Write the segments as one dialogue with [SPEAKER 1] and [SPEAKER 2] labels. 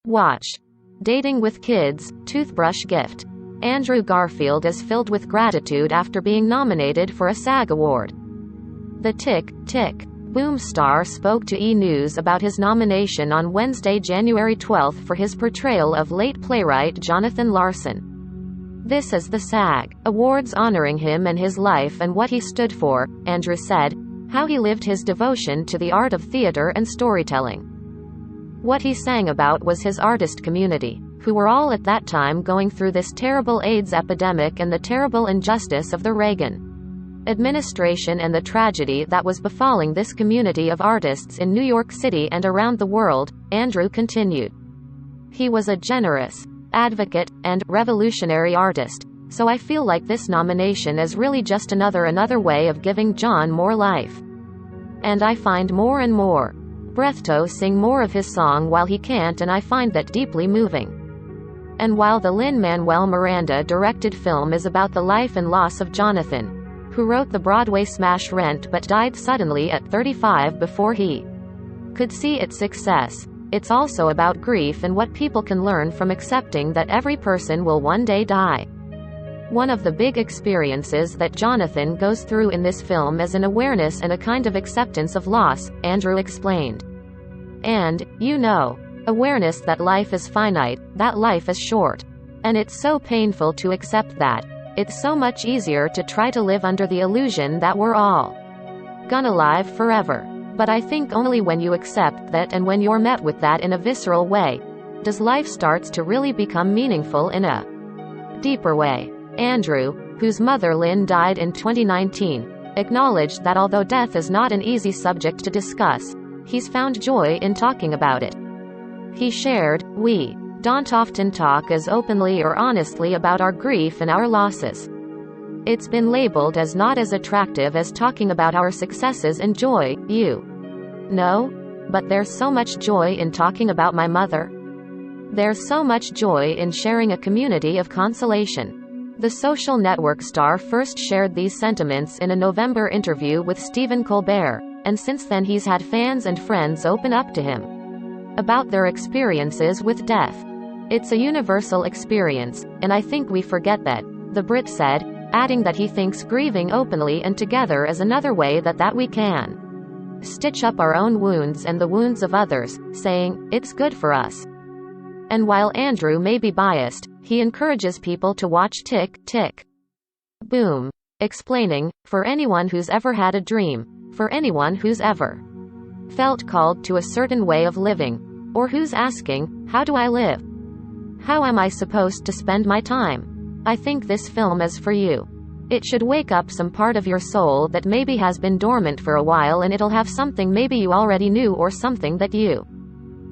[SPEAKER 1] Watch. Dating with kids, toothbrush gift. Andrew Garfield is filled with gratitude after being nominated for a SAG award. The Tick, Tick, Boom star spoke to E! News about his nomination on Wednesday, January 12 for his portrayal of late playwright Jonathan Larson. This is the SAG Awards honoring him and his life and what he stood for, Andrew said, how he lived his devotion to the art of theater and storytelling. What he sang about was his artist community, who were all at that time going through this terrible AIDS epidemic and the terrible injustice of the Reagan administration and the tragedy that was befalling this community of artists in New York City and around the world, Andrew continued. He was a generous advocate and revolutionary artist, so I feel like this nomination is really just another way of giving John more life. And I find more and more Breathto sing more of his song while he can't, and I find that deeply moving. And while the Lin-Manuel Miranda directed film is about the life and loss of Jonathan, who wrote the Broadway smash Rent but died suddenly at 35 before he could see its success, it's also about grief and what people can learn from accepting that every person will one day die. One of the big experiences that Jonathan goes through in this film is an awareness and a kind of acceptance of loss, Andrew explained. And, awareness that life is finite, that life is short. And it's so painful to accept that. It's so much easier to try to live under the illusion that we're all gonna live forever. But I think only when you accept that and when you're met with that in a visceral way, does life starts to really become meaningful in a deeper way. Andrew, whose mother Lynn died in 2019, acknowledged that although death is not an easy subject to discuss, he's found joy in talking about it. He shared, "We don't often talk as openly or honestly about our grief and our losses. It's been labeled as not as attractive as talking about our successes and joy, but there's so much joy in talking about my mother. There's so much joy in sharing a community of consolation." The social network star first shared these sentiments in a November interview with Stephen Colbert, and since then he's had fans and friends open up to him about their experiences with death. "It's a universal experience, and I think we forget that," the Brit said, adding that he thinks grieving openly and together is another way that we can stitch up our own wounds and the wounds of others, saying, "It's good for us." And while Andrew may be biased, he encourages people to watch Tick, Tick, Boom, explaining, "For anyone who's ever had a dream, for anyone who's ever felt called to a certain way of living, or who's asking, how do I live? How am I supposed to spend my time? I think this film is for you. It should wake up some part of your soul that maybe has been dormant for a while, and it'll have something maybe you already knew or something that you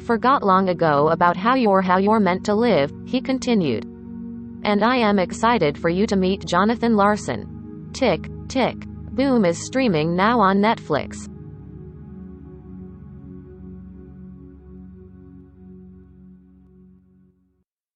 [SPEAKER 1] forgot long ago about how you're meant to live," he continued. "And I am excited for you to meet Jonathan Larson." Tick, Tick, Boom is streaming now on Netflix.